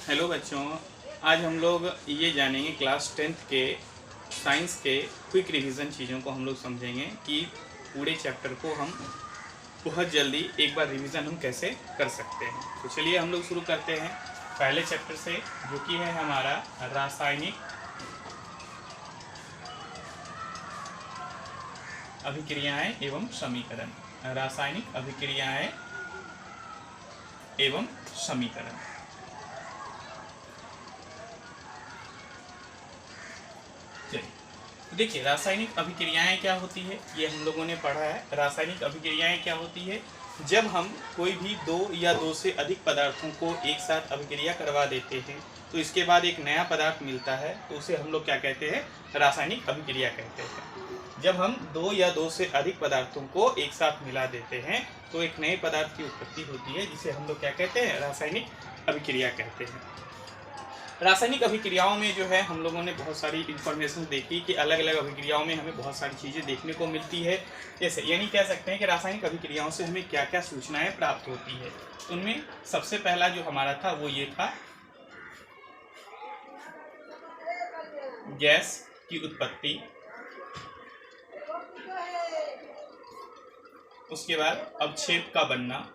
Hello बच्चों, आज हम लोग ये जानेंगे क्लास 10th के साइंस के क्विक रिवीजन चीज़ों को हम लोग समझेंगे कि पूरे चैप्टर को हम बहुत जल्दी एक बार रिवीजन हम कैसे कर सकते हैं। तो चलिए हम लोग शुरू करते हैं पहले चैप्टर से, जो कि है हमारा रासायनिक अभिक्रियाएं एवं समीकरण। रासायनिक अभिक्रियाएं एवं समीकरण। तो देखिए, रासायनिक अभिक्रियाएं क्या होती है, ये हम लोगों ने पढ़ा है। रासायनिक अभिक्रियाएं क्या होती है? जब हम कोई भी दो या दो से अधिक पदार्थों को एक साथ अभिक्रिया करवा देते हैं तो इसके बाद एक नया पदार्थ मिलता है, तो उसे हम लोग क्या कहते हैं? रासायनिक अभिक्रिया कहते हैं। जब हम दो या दो से अधिक पदार्थों को एक साथ मिला देते हैं तो एक नए पदार्थ की उत्पत्ति होती है, जिसे हम लोग क्या कहते हैं? रासायनिक अभिक्रिया कहते हैं। रासायनिक अभिक्रियाओं में जो है हम लोगों ने बहुत सारी इंफॉर्मेशन देखी कि अलग अलग अभिक्रियाओं में हमें बहुत सारी चीज़ें देखने को मिलती है। जैसे यानी कह सकते हैं कि रासायनिक अभिक्रियाओं से हमें क्या क्या सूचनाएं प्राप्त होती है। उनमें सबसे पहला जो हमारा था वो ये था, गैस की उत्पत्ति। उसके बाद अवक्षेप का बनना।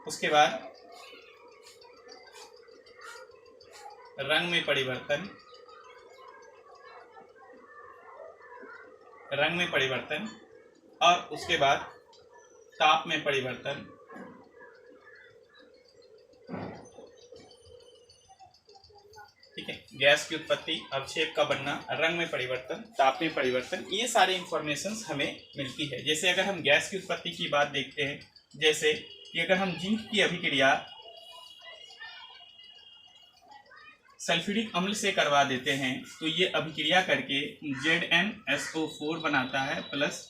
उसके बाद रंग में परिवर्तन और उसके बाद ताप में परिवर्तन। ठीक है, गैस की उत्पत्ति, अवक्षेप का बनना, रंग में परिवर्तन, ताप में परिवर्तन, ये सारे इंफॉर्मेशन हमें मिलती है। जैसे अगर हम गैस की उत्पत्ति की बात देखते हैं, जैसे कि अगर हम जिंक की अभिक्रिया सल्फ्यूरिक अम्ल से करवा देते हैं तो ये अभिक्रिया करके ZnSO4 बनाता है प्लस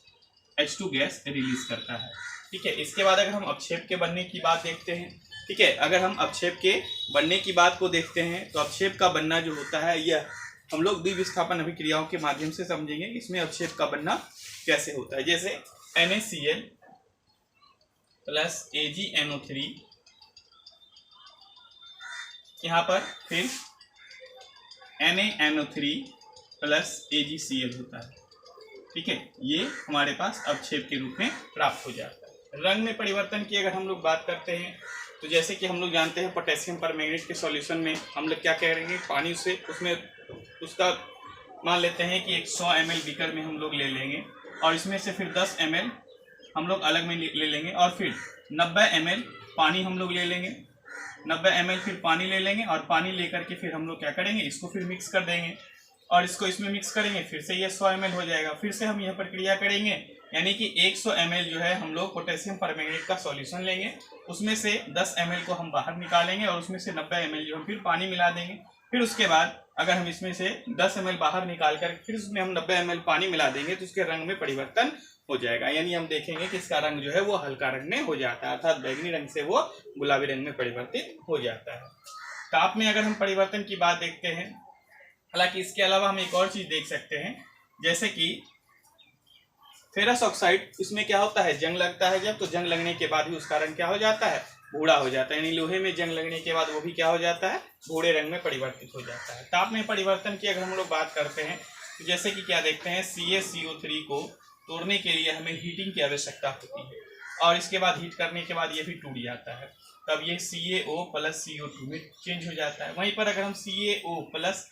H2 गैस रिलीज करता है। ठीक है, इसके बाद अगर हम अवक्षेप के बनने की बात देखते हैं, ठीक है, अगर हम अवक्षेप के बनने की बात को देखते हैं तो अवक्षेप का बनना जो होता है यह हम लोग द्विविस्थापन अभिक्रियाओं के माध्यम से समझेंगे। इसमें अवक्षेप का बनना कैसे होता है, जैसे NaCl प्लस AgNO3, यहाँ पर फिर NaNO3 प्लस AgCl होता है। ठीक है, ये हमारे पास अवक्षेप के रूप में प्राप्त हो जाता है। रंग में परिवर्तन की अगर हम लोग बात करते हैं तो जैसे कि हम लोग जानते हैं पोटेशियम परमैंगनेट के सॉल्यूशन में हम लोग क्या करेंगे, पानी से उसमें उसका मान लेते हैं कि 100 ml बीकर में हम लोग ले लेंगे और इसमें से फिर 10 ml हम लोग अलग में ले लेंगे और फिर 90 ml पानी हम लोग ले लेंगे, 90 ml फिर पानी ले लेंगे और पानी लेकर के फिर हम लोग क्या करेंगे, इसको फिर मिक्स कर देंगे और इसको इसमें मिक्स करेंगे, फिर से ये 100 ml हो जाएगा। फिर से हम यह प्रक्रिया करेंगे, यानी कि 100 ml जो है हम लोग पोटेशियम परमैंगनेट का सॉल्यूशन लेंगे, उसमें से 10 ml को हम बाहर निकालेंगे और उसमें से 90 ml जो हम फिर पानी मिला देंगे। फिर उसके बाद अगर हम इसमें से 10 ml बाहर निकाल कर फिर उसमें हम 90 ml पानी मिला देंगे तो उसके रंग में परिवर्तन हो जाएगा। यानी हम देखेंगे कि इसका रंग जो है वो हल्का रंग में हो जाता है, अर्थात बैगनी रंग से वो गुलाबी रंग में परिवर्तित हो जाता है। ताप में अगर हम परिवर्तन की बात देखते हैं, हालांकि इसके अलावा हम एक और चीज देख सकते हैं, जैसे कि फेरस ऑक्साइड, इसमें क्या होता है, जंग लगता है जब, तो जंग लगने के बाद भी उसका रंग क्या हो जाता है, भूरा हो जाता है। यानी लोहे में जंग लगने के बाद वो भी क्या हो जाता है, भूरे रंग में परिवर्तित हो जाता है। ताप में परिवर्तन की अगर हम लोग बात करते हैं तो जैसे कि क्या देखते हैं, CaCO3 को तोड़ने के लिए हमें हीटिंग की आवश्यकता होती है और इसके बाद हीट करने के बाद ये भी टूट जाता है, तब ये CaO प्लस CO2 में चेंज हो जाता है। वहीं पर अगर हम CaO प्लस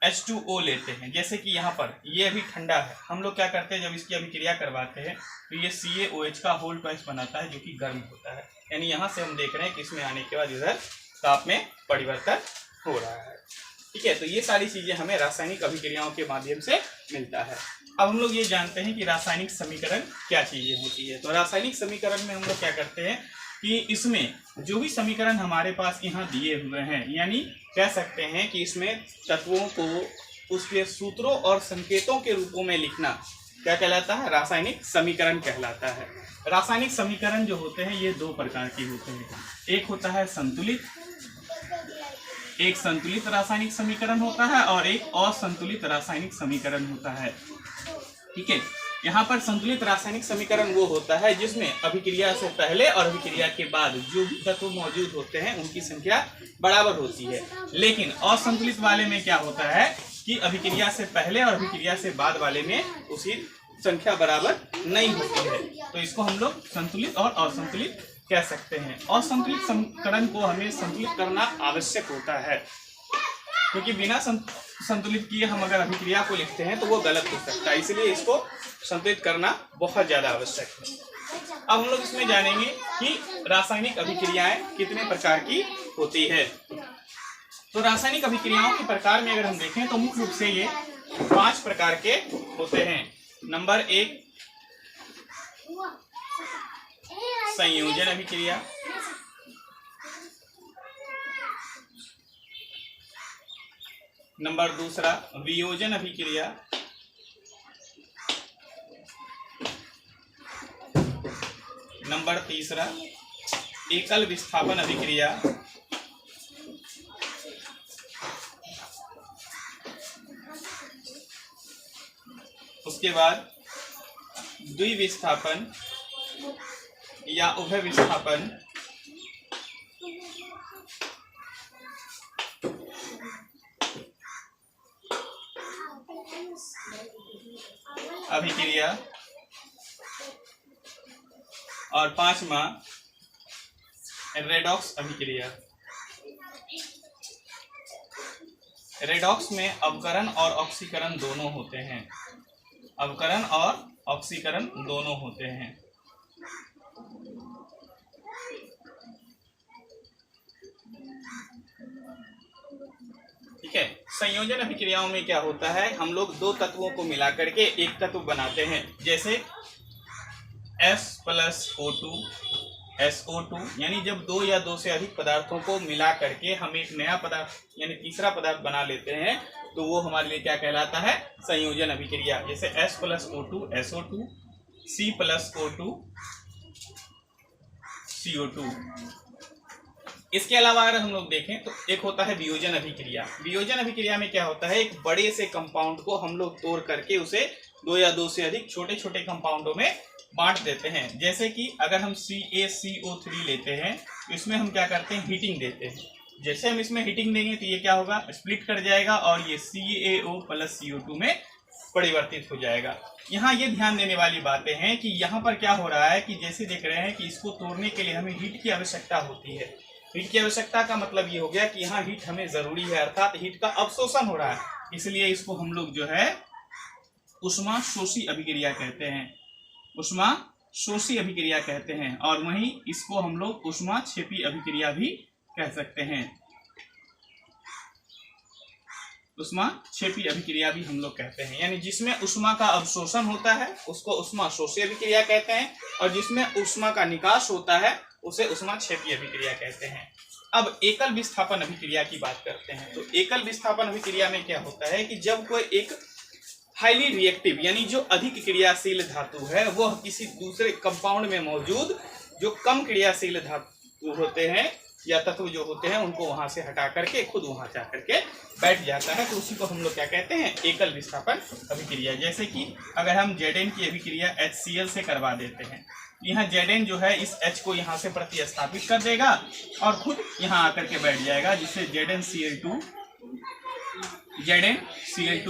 H2O लेते हैं, जैसे कि यहाँ पर ये अभी ठंडा है, हम लोग क्या करते हैं, जब इसकी अभिक्रिया करवाते हैं तो ये CaOH का होल ट्वाइस बनाता है जो कि गर्म होता है। यानी यहाँ से हम देख रहे हैं कि इसमें आने के बाद इधर ताप में परिवर्तन हो रहा है। ठीक है, तो ये सारी चीजें हमें रासायनिक अभिक्रियाओं के माध्यम से मिलता है। अब हम लोग ये जानते हैं कि रासायनिक समीकरण क्या चीजें होती है। तो रासायनिक समीकरण में हम लोग क्या करते हैं कि इसमें जो भी समीकरण हमारे पास यहाँ दिए हुए हैं, यानी कह सकते हैं कि इसमें तत्वों को उसके सूत्रों और संकेतों के रूपों में लिखना क्या कहलाता है, रासायनिक समीकरण कहलाता है। रासायनिक समीकरण जो होते हैं ये दो प्रकार के होते हैं, एक होता है एक संतुलित रासायनिक समीकरण होता है और एक असंतुलित रासायनिक समीकरण होता है। ठीक है, यहाँ पर संतुलित रासायनिक समीकरण वो होता है जिसमें अभिक्रिया से पहले और अभिक्रिया के बाद जो भी तत्व मौजूद होते हैं उनकी संख्या बराबर होती है। लेकिन असंतुलित वाले में क्या होता है कि अभिक्रिया से पहले और अभिक्रिया से बाद वाले में उसी संख्या बराबर नहीं होती है। तो इसको हम लोग संतुलित और असंतुलित कह सकते हैं। असंतुलित समीकरण को हमें संतुलित करना आवश्यक होता है, क्योंकि बिना संतुलित किए हम अगर अभिक्रिया को लिखते हैं तो वो गलत हो सकता है, इसलिए इसको संतुलित करना बहुत ज्यादा आवश्यक है। अब हम लोग इसमें जानेंगे कि रासायनिक अभिक्रियाएं कितने प्रकार की होती है। तो रासायनिक अभिक्रियाओं के प्रकार में अगर हम देखें तो मुख्य रूप से ये 5 प्रकार के होते हैं। नंबर 1 संयोजन अभिक्रिया, नंबर 2 वियोजन अभिक्रिया, नंबर 3 एकल विस्थापन अभिक्रिया, उसके बाद द्विविस्थापन या उभय विस्थापन, अभिक्रिया, और 5वां रेडॉक्स अभिक्रिया। रेडॉक्स में अवकरण और ऑक्सीकरण दोनों होते हैं। अवकरण और ऑक्सीकरण दोनों होते हैं। ठीक है। संयोजन अभिक्रियाओं में क्या होता है, हम लोग 2 तत्वों को मिला करके एक तत्व बनाते हैं। जैसे S + O2 SO2, यानी जब 2 या 2 से अधिक पदार्थों को मिला करके हम एक नया पदार्थ यानी तीसरा पदार्थ बना लेते हैं तो वो हमारे लिए क्या कहलाता है, संयोजन अभिक्रिया। जैसे S + O2 SO2, C + O2 CO2। इसके अलावा अगर हम लोग देखें तो एक होता है वियोजन अभिक्रिया। वियोजन अभिक्रिया में क्या होता है, एक बड़े से कंपाउंड को हम लोग तोड़ करके उसे 2 या 2 से अधिक छोटे छोटे कंपाउंडों में बांट देते हैं। जैसे कि अगर हम CaCO3 लेते हैं तो इसमें हम क्या करते हैं, हीटिंग देते हैं। जैसे हम इसमें हीटिंग देंगे तो ये क्या होगा, स्प्लिट कर जाएगा और ये CaO + CO2 में परिवर्तित हो जाएगा। यहाँ ये ध्यान देने वाली बातें हैं कि यहाँ पर क्या हो रहा है कि जैसे देख रहे हैं कि इसको तोड़ने के लिए हमें हीट की आवश्यकता होती है। हीट की आवश्यकता का मतलब ये हो गया कि यहाँ हीट हमें जरूरी है, अर्थात हीट का अवशोषण हो रहा है, इसलिए इसको हम लोग जो है ऊष्माशोषी अभिक्रिया कहते हैं। ऊष्माशोषी अभिक्रिया कहते हैं। और वहीं इसको हम लोग ऊष्माक्षेपी अभिक्रिया भी कह सकते हैं। ऊष्माक्षेपी अभिक्रिया भी हम लोग कहते हैं, यानी जिसमें ऊष्मा का अवशोषण होता है उसको ऊष्माशोषी अभिक्रिया कहते हैं, और जिसमें ऊष्मा का निकास होता है उसे ऊष्माक्षेपी अभिक्रिया कहते हैं। अब एकल विस्थापन अभिक्रिया की बात करते हैं। तो एकल विस्थापन अभिक्रिया में क्या होता है कि जब कोई एक हाईली रिएक्टिव यानी जो अधिक क्रियाशील धातु है वह किसी दूसरे कंपाउंड में मौजूद जो कम क्रियाशील धातु होते हैं या तत्व जो होते हैं उनको वहां से हटा करके खुद वहां जा करके बैठ जाता है, तो उसी को हम लोग क्या कहते हैं, एकल विस्थापन अभिक्रिया। जैसे कि अगर हम Zn की अभिक्रिया HCl से करवा देते हैं, यहाँ Zn जो है इस H को यहाँ से प्रतिस्थापित कर देगा और खुद यहाँ आकर के बैठ जाएगा, जिससे ZnCl2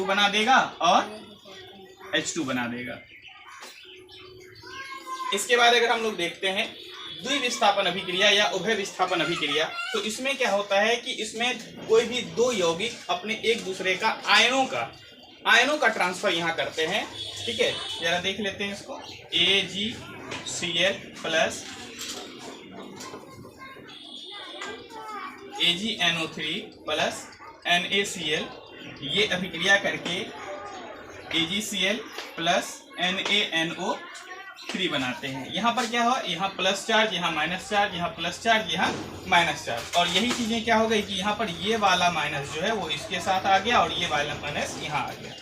बना देगा और H2 बना देगा। इसके बाद अगर हम लोग देखते हैं द्विविस्थापन अभिक्रिया या उभय विस्थापन अभिक्रिया, तो इसमें क्या होता है कि इसमें कोई भी 2 यौगिक अपने एक दूसरे का आयनों का ट्रांसफर यहाँ करते हैं। ठीक है, जरा देख लेते हैं इसको। AgCl plus AgNO3 plus NaCl, ये अभिक्रिया करके AgCl प्लस NaNO3 बनाते हैं। यहाँ पर क्या हो, यहाँ प्लस चार्ज, यहाँ माइनस चार्ज, यहाँ प्लस चार्ज, यहाँ माइनस चार्ज, और यही चीजें क्या हो गई कि यहाँ पर ये वाला माइनस जो है वो इसके साथ आ गया और ये वाला माइनस यहाँ आ गया।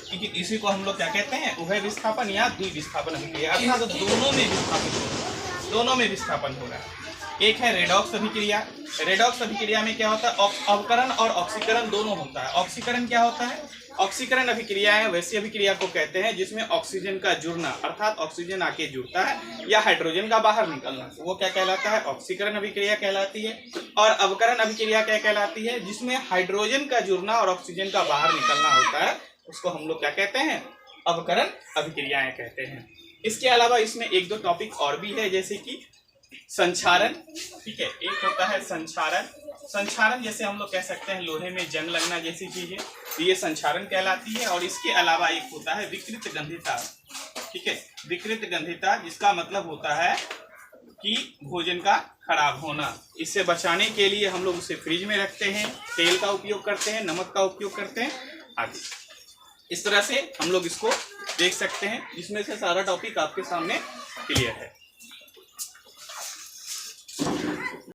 क्योंकि इसी को हम लोग क्या कहते हैं, उभय विस्थापन या द्विविस्थापन अभिक्रिया, अर्थात तो दोनों में विस्थापन हो रहा है। एक है रेडॉक्स अभिक्रिया। रेडॉक्स अभिक्रिया में क्या होता है, अवकरण और ऑक्सीकरण दोनों होता है। ऑक्सीकरण क्या होता है, ऑक्सीकरण अभिक्रिया है वैसी अभिक्रिया को कहते हैं जिसमें ऑक्सीजन का जुड़ना अर्थात ऑक्सीजन आके जुड़ता है या हाइड्रोजन का बाहर निकलना, वो क्या कहलाता है? ऑक्सीकरण अभिक्रिया कहलाती है। और अवकरण अभिक्रिया क्या कहलाती है? जिसमें हाइड्रोजन का जुड़ना और ऑक्सीजन का बाहर निकलना होता है, उसको हम लोग क्या कहते हैं? अवकरण अभिक्रियाएं कहते हैं। इसके अलावा इसमें एक दो टॉपिक और भी है, जैसे कि संक्षारण। ठीक है, एक होता है संक्षारण। संक्षारण जैसे हम लोग कह सकते हैं लोहे में जंग लगना जैसी चीजें, तो ये संक्षारण कहलाती है। और इसके अलावा एक होता है विकृत गंधिता। ठीक है, विकृत गंधिता जिसका मतलब होता है कि भोजन का खराब होना। इससे बचाने के लिए हम लोग उसे फ्रिज में रखते हैं, तेल का उपयोग करते हैं, नमक का उपयोग करते हैं आदि। इस तरह से हम लोग इसको देख सकते हैं, जिसमें से सारा टॉपिक आपके सामने क्लियर है।